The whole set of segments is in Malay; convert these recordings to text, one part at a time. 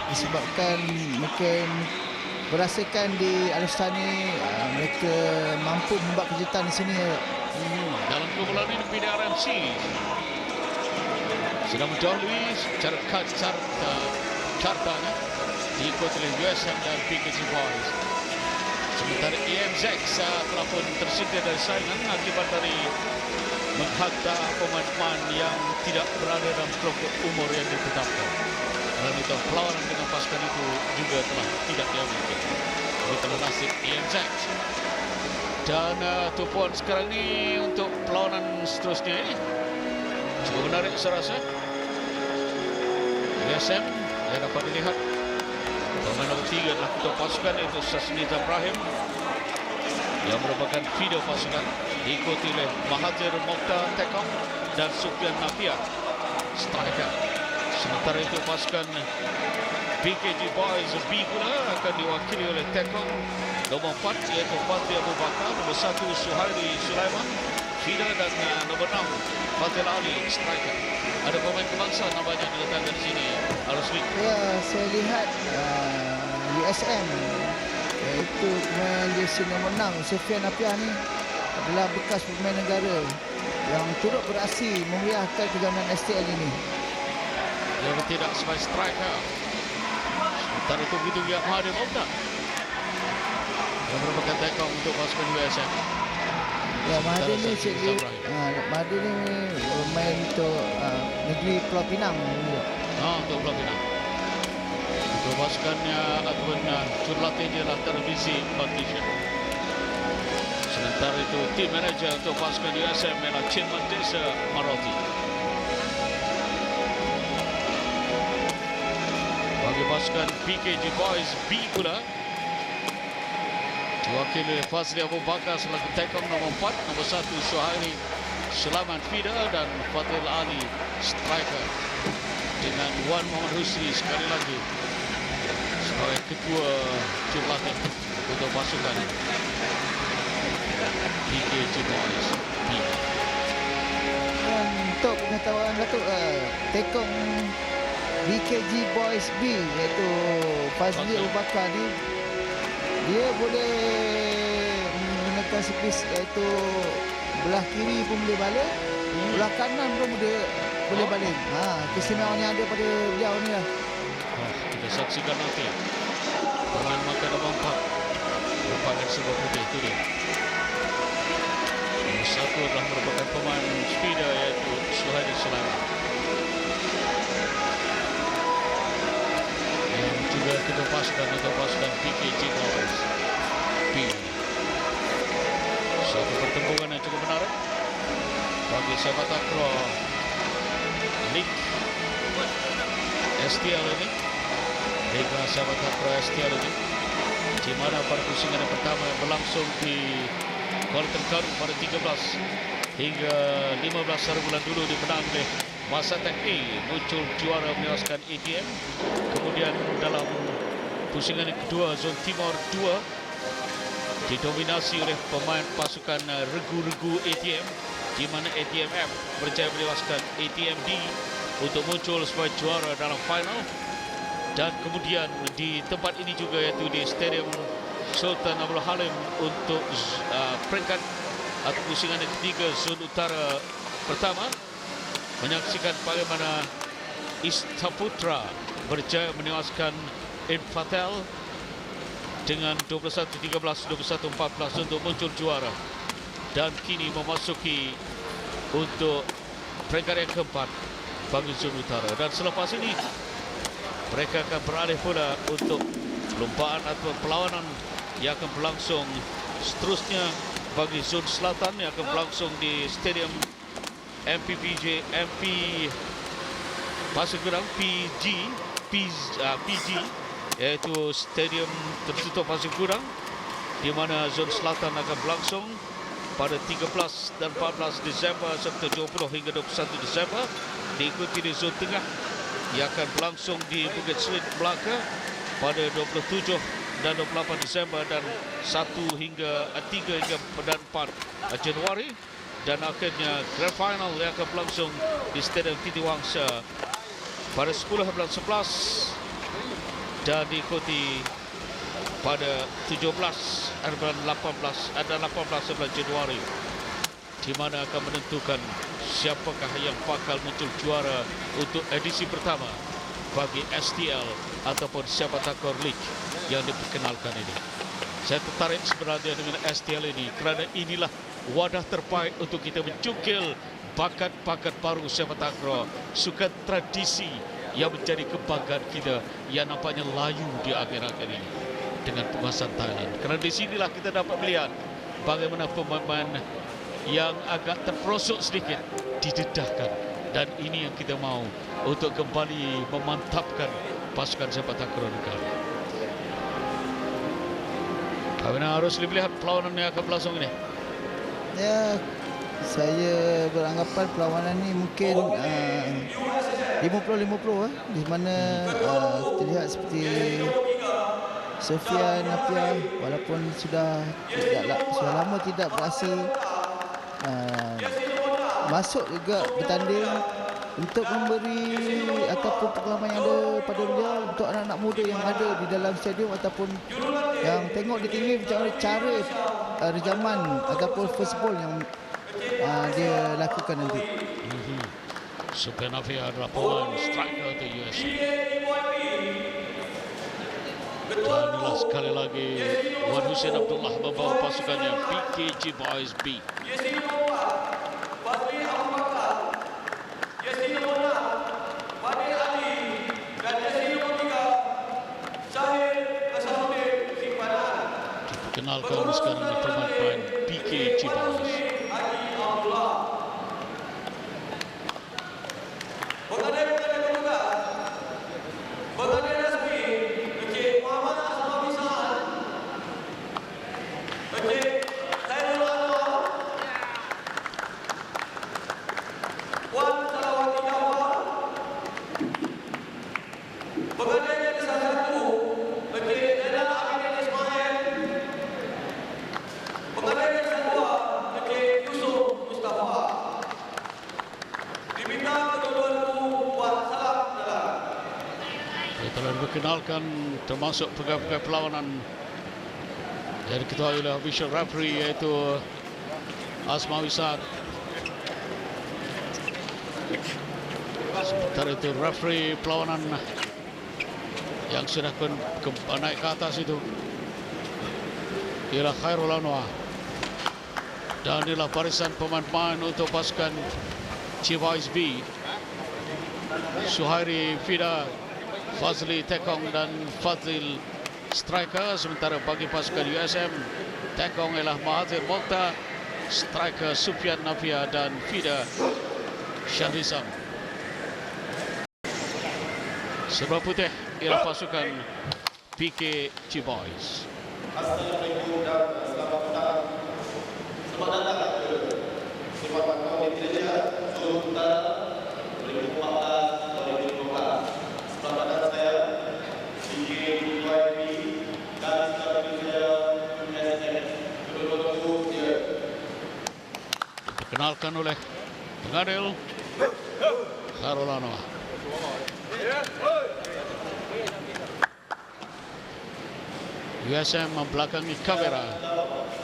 disebabkan mungkin berdasarkan di Alustani mereka mampu membuat kejutan di sini. Dalam kumpulan ini PDRMC sudah mendahului secara cartanya diikuti oleh USM dan PKG Boys. Sementara EMZ telah pun tersingkir dari saingan akibat dari menghantar pemain-pemain yang tidak berada dalam kelompok umur yang ditetapkan. Dan itu perlawanan dengan pasukan itu juga telah tidak diambil. Itulah nasib EMZ. Dan tumpuan sekarang ini untuk perlawanan seterusnya ini cukup menarik saya rasa. USM yang dapat dilihat pemain nombor 3 adalah ketua pasukan iaitu Sasnita Ibrahim yang merupakan feeder pasukan, diikuti oleh Mahathir Mokhtar Tekong dan Sufyan Nafia striker. Sementara itu pasukan PKG Boys B pula akan diwakili oleh Tekong, nombor 4 iaitu Fatri Abu Bakar, nombor 1 Suhaili Sulaiman feeder, dan nombor 6 Fatil Ali striker. Ada pemain kebangsaan namanya diletakkan di sini. Arusli. Ya, saya lihat USM iaitu pemain jersey nombor 6 Sufyan Nafia ni adalah bekas pemain negara yang turut beraksi memeriahkan kejohanan STL ini. Dia bertindak sebagai striker. Sementara itu begitu juga Mahathir Mokhtar yang merupakan tekong untuk pasukan USM. Ya, Mahathir ni Mahathir ni bermain untuk negeri Pulau Pinang. Untuk Pulau Pinang. Untuk pasukannya ataupun jurulatihnya adalah televisi Patricia. Sementara itu tim manager untuk pasukan USM ialah Chin Mandesa Maroti. Bagi pasukan PKG Boys B pula diwakili oleh Fazli Abu Bakar selaku tekong nombor 4, nombor 1 Suhaili Sulaiman feeder dan Fatil Ali striker, dengan Wan Muhammad Husni sekali lagi sebagai ketua jurulatih untuk pasukan PKG Boys B. Dan untuk pengetahuan Datuk, tekong PKG Boys B iaitu Fazli Abu Bakar ni, dia boleh menggunakan servis iaitu belah kiri pun boleh balik, belah kanan pun boleh balik. Keistimewaan yang ada pada beliau ni lah. Kita saksikan nanti pemain makan nombor 4 merupakan sebuah putih itu dia. Nombor 1 adalah merupakan pemain speeder iaitu Suhaili Sulaiman. Yang juga kita pasukan atau pasukan PKG Boys B. Satu pertempuran yang cukup menarik bagi sahabat takraw League STL ini. Liga sahabat takraw STL ini, di mana pada pusingan yang pertama yang berlangsung di Kuala Terengganu pada 13 hingga 15 hari bulan dulu dimenang oleh Masatan A, muncul juara menewaskan ATM. Kemudian dalam pusingan yang kedua Zon Timur 2 didominasi oleh pemain pasukan Regu-Regu ATM, di mana ATMF berjaya menewaskan ATMD untuk muncul sebagai juara dalam final. Dan kemudian di tempat ini juga, iaitu di Stadium Sultan Abdul Halim, untuk peringkat atau pusingan yang ketiga Zon Utara pertama, menyaksikan bagaimana Istaputra berjaya menewaskan Infatel dengan 21-13, 21-14 untuk muncul juara dan kini memasuki untuk peringkat yang keempat bagi Zon Utara. Dan selepas ini mereka akan beralih pula untuk perlombaan atau perlawanan yang akan berlangsung seterusnya bagi Zon Selatan, yang akan berlangsung di Stadium MPPJ MP Pasir Gudang PG, iaitu Stadium Tertutup Pasir Gudang, di mana Zon Selatan akan berlangsung pada 13 dan 14 Disember serta 20 hingga 21 Disember, diikuti di Zon Tengah yang akan berlangsung di Bukit Selit, Melaka pada 27 dan 28 Disember dan 1 hingga 3 hingga dan 4 Januari, dan akhirnya Grand Final yang akan berlangsung di Stadium Titiwangsa pada 10 bulan 11 dan diikuti pada 17 dan 18 Januari, di mana akan menentukan siapakah yang bakal muncul juara untuk edisi pertama bagi STL ataupun Sepak Takraw League yang diperkenalkan ini. Saya tertarik sebenarnya dengan STL ini kerana inilah wadah terbaik untuk kita mencungkil bakat-bakat baru sepak takraw, sukan tradisi yang menjadi kebanggaan kita yang nampaknya layu di akhir-akhir ini dengan penguasaan Thailand. Kerana di sinilah kita dapat melihat bagaimana pemain yang agak terperosok sedikit didedahkan, dan ini yang kita mahu untuk kembali memantapkan pasukan sepak takraw negara. Bagaimana harus dilihat perlawanan yang akan berlangsung ini? Ya, saya beranggapan perlawanan ni mungkin 50-50 di mana kita lihat seperti Sofian Nafia walaupun sudah lama tidak berhasil masuk juga bertanding untuk memberi ataupun pengalaman yang ada pada dia untuk anak-anak muda yang ada di dalam stadium ataupun yang tengok di TV macam mana cara rejaman ataupun first ball yang dia lakukan nanti. Sofian Nafia adalah pemain striker untuk US. Dan inilah sekali lagi Wan Hussein Abdullah membawa pasukannya PKG Boys B. Diperkenalkan sekarang ini pemain PKG Boys. Telah diperkenalkan termasuk pegawai perlawanan yang diketuai oleh official referee iaitu Asmawi Saad. Sementara itu referee perlawanan yang sudah naik ke atas itu ialah Khairul Anwar, dan inilah barisan pemain-pemain untuk pasukan Boys B. Suhairi Fida, Fazli Tekong dan Fazil striker. Sementara bagi pasukan USM, Tekong ialah Mahathir Mokhtar, striker Sufian Nafia dan Fida Syahrizam. Sebelah putih ialah pasukan PKG Boys. Assalamualaikum dan selamat datang. Selamat datang ke Sepak Takraw di Indonesia Solo Utara 2014-2015. Selamat datang saya PKG dan selamat saya USM. Kedua-dua dia diperkenalkan oleh pengadil Khairul Anwar. USM membelakangi kamera,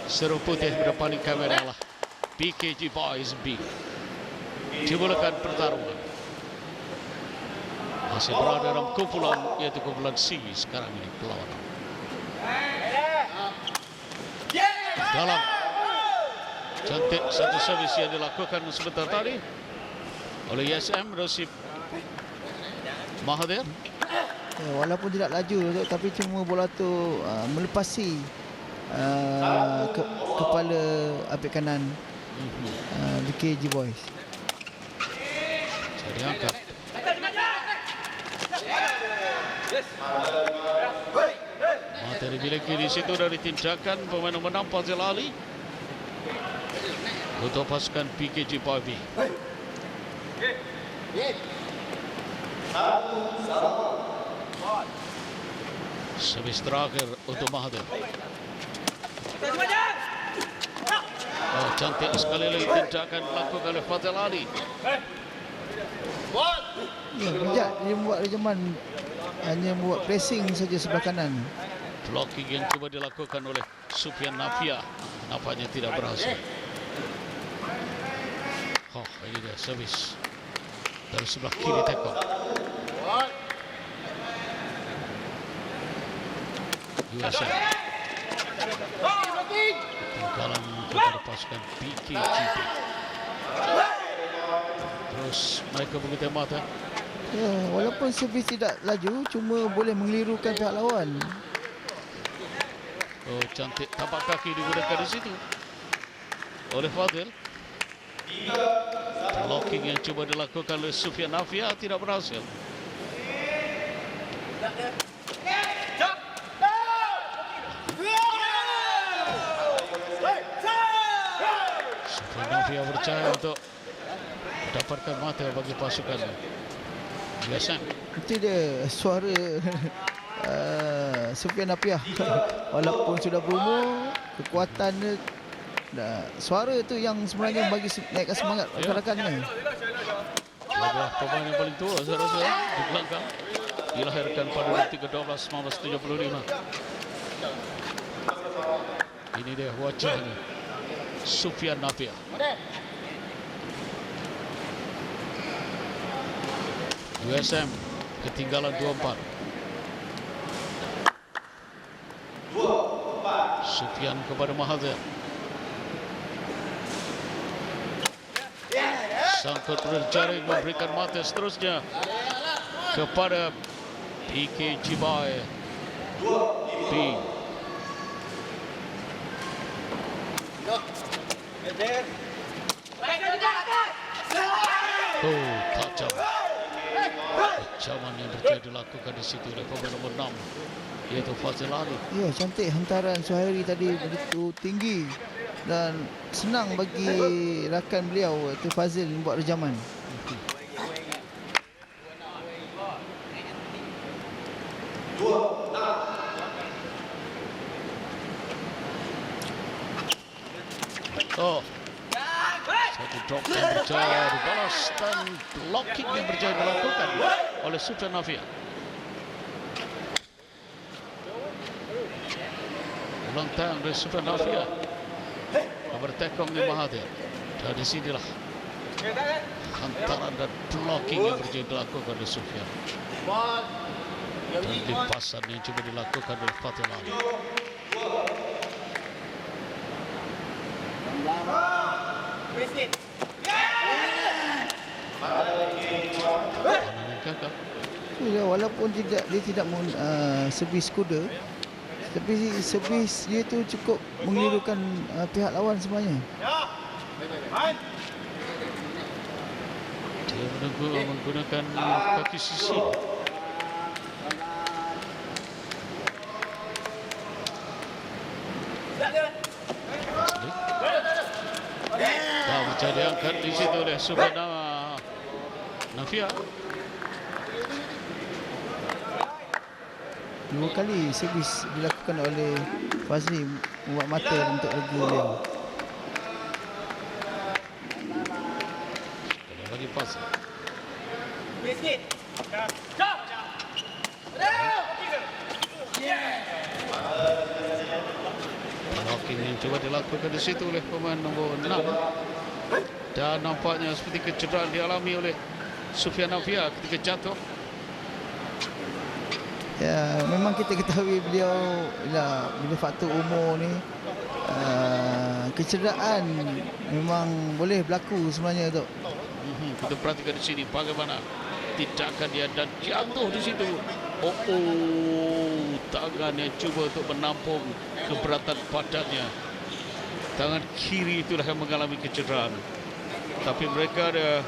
seru putih berdepani kamera lah PKG Boys B. Dimulakan pertarungan. Masih berada dalam kumpulan, yaitu kumpulan C sekarang ini perlawanan. Dalam cantik satu servis yang dilakukan sebentar tadi oleh USM Rasib Mahathir. Ya, walaupun tidak laju tapi cuma bola tu melepasi kepala abek kanan BKG Boys. Jadi angkat. Mahathir dimiliki di situ dari tindakan pemain nomor 6 Fazil Ali untuk pasukan PKG Boys B. Servis terakhir untuk Mahathir. Oh, cantik sekali lagi tindakan dilakukan oleh Fazil Ali. Ya, bijak dia buat rejaman hanya buat pressing saja sebelah kanan. Blocking yang cuba dilakukan oleh Sufian Nafia nampaknya tidak berhasil. Oh, ini dia servis dari sebelah kiri Teko. USA ketinggalan kepada pasukan BKGB. Terus mereka begitu mata. Ya, walaupun servis tidak laju, cuma boleh mengelirukan pihak lawan. Oh, cantik tapak kaki digunakan di situ oleh Fadil. Blocking yang cuba dilakukan oleh Sufian Nafia tidak berhasil. Sufian Nafia berjaya untuk mendapatkan mata bagi pasukan USM. Itu dia suara Sufian Nafia. Walaupun sudah berumur, kekuatan dia, suara tu yang sebenarnya bagi naikkan semangat rakan-rakannya. Adalah pemain yang paling tua saya rasa di belakang. Dilahirkan pada 3/12 1975. Ini dia wajahnya, Sufian Nafia. USM ketinggalan 2-4. Sufian kepada Mahathir. Sangkut berjaring memberikan mata seterusnya kepada BKGB B. Oh, tajam. Ancaman yang berjaya dilakukan di situ oleh pemain nomor 6 iaitu Fazil Ali. Ya, cantik hantaran Suhairi tadi, begitu tinggi dan senang bagi rakan beliau iaitu Fazil membuat rejaman. Oh, satu drop yang berjaya dibalas dan blocking yang berjaya dilakukan oleh Sufian Nafia. Ulang tayang dari Sufian Nafia bertekong di Mahathir. Dari sinilah hantaran dan blocking yang berjaya dilakukan oleh Sufian. Dan limpasan yang coba dilakukan oleh Fazil Ali. Ya, walaupun dia tidak servis kuda, tapi servis dia tu cukup mengelirukan pihak lawan semuanya. Dia menggunakan kaki sisi. Dah macam diangkat di situ oleh Sufian Nafia. Dua kali servis dilakukan oleh Fazli membuat mata untuk regu beliau. Kalau bagi pas. Blocking yang coba dilakukan di situ oleh pemain nombor 6. Dan nampaknya seperti kecederaan dialami oleh Sufian Nafia ketika jatuh. Ya, memang kita ketahui beliau bila faktor umur ni, kecederaan memang boleh berlaku sebenarnya tu. Kita perhatikan di sini bagaimana tindakan dia dan jatuh di situ. Tangan yang cuba untuk menampung keberatan badannya. Tangan kiri itulah yang mengalami kecederaan. Tapi mereka ada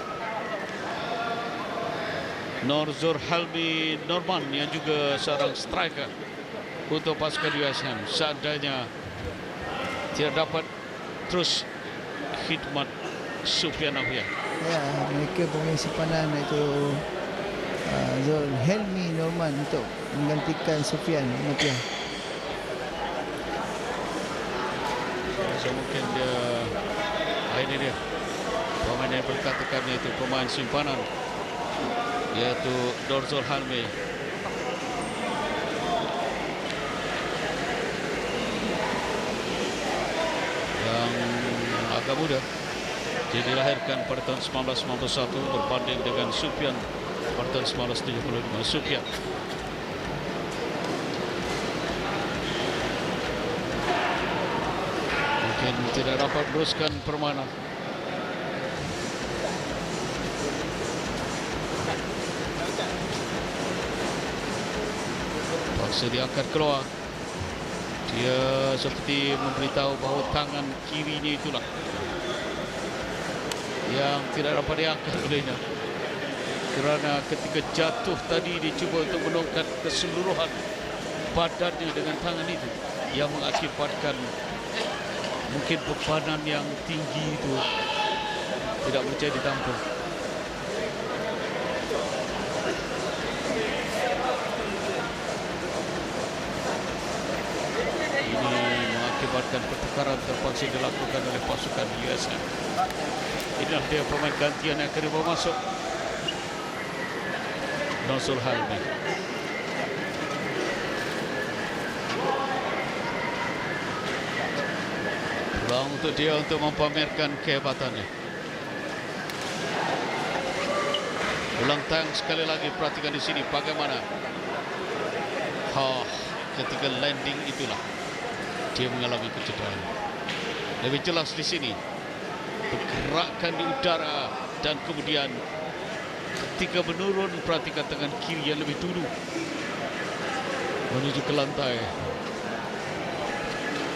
Norzur Halmi Norman yang juga seorang striker untuk pasukan USM. Seandainya tidak dapat terus khidmat Sufian Nafia. Ya, mereka pemain simpanan iaitu Zul Helmi Norman untuk menggantikan Sufian Nafia. So mungkin dia ini dia pemain yang berkatakan iaitu pemain simpanan iaitu Norzur Halmi agak muda. Dia dilahirkan pada tahun 1991 berbanding dengan Supian pada tahun 1975. Supian mungkin tidak dapat meneruskan permainan. Paksa diangkat keluar. Dia seperti memberitahu bahawa tangan kirinya itulah yang tidak dapat diangkat olehnya, kerana ketika jatuh tadi dia cuba untuk menongkat keseluruhan badannya dengan tangan itu, yang mengakibatkan mungkin bebanan yang tinggi itu tidak bisa ditampung. Mengakibatkan pertukaran terpaksa dilakukan oleh pasukan USM. Inilah dia pemain gantian yang akan dibawa masuk. Nozul Halmi. Peluang untuk dia untuk mempamerkan kehebatannya. Ulang tang sekali lagi, perhatikan di sini bagaimana ketika landing itulah dia mengalami kecederaan. Lebih jelas di sini pergerakan di udara, dan kemudian ketika menurun, perhatikan tangan kiri yang lebih dulu menuju ke lantai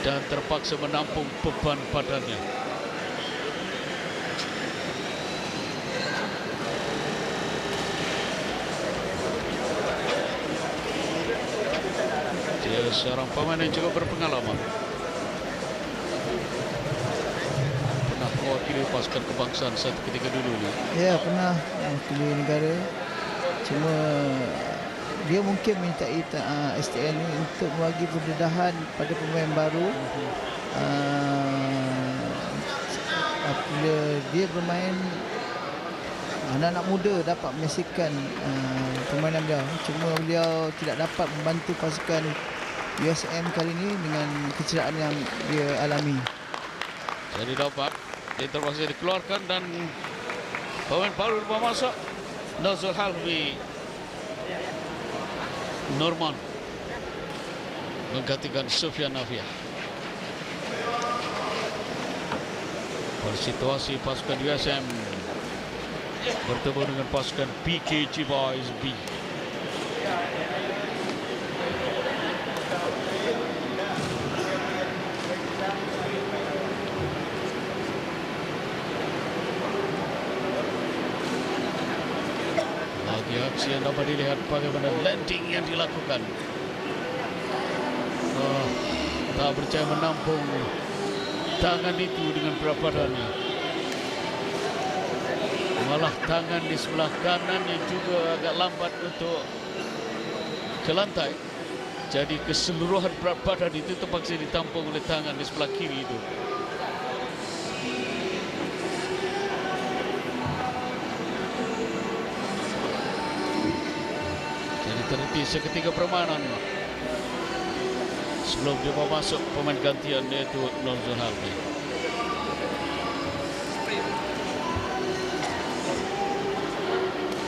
dan terpaksa menampung beban badannya. Dia seorang pemain yang juga berpengalaman. Mewakili pasukan kebangsaan satu ketika dulu ni. Ya, pernah mewakili negara. Cuma dia mungkin minta STN ni untuk bagi pendedahan pada pemain baru. Apabila dia bermain, anak-anak muda dapat menyaksikan permainan beliau. Cuma beliau tidak dapat membantu pasukan USM kali ini dengan kecederaan yang dia alami. Jadi dapat dia terpaksa dikeluarkan dan pemain baru dibawa masuk, Nozul Halmi Norman menggantikan Sufian Nafia. Pada situasi pasukan USM bertemu dengan pasukan BKG Boys B. Aksi yang dapat dilihat bagaimana landing yang dilakukan. Tak percaya menampung tangan itu dengan berat badannya. Malah tangan di sebelah kanan yang juga agak lambat untuk ke lantai. Jadi keseluruhan berat badan itu terpaksa ditampung oleh tangan di sebelah kiri itu. Terhenti seketika permainan sebelum dia masuk pemain gantian, yaitu Nozul Halmi.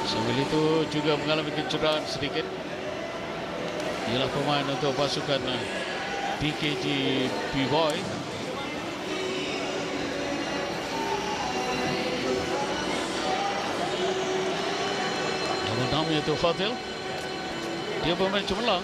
Sambil itu juga mengalami kecederaan sedikit. Ialah pemain untuk pasukan BKG B-Boy. Namanya itu Fadil. Dia bermain cemerlang.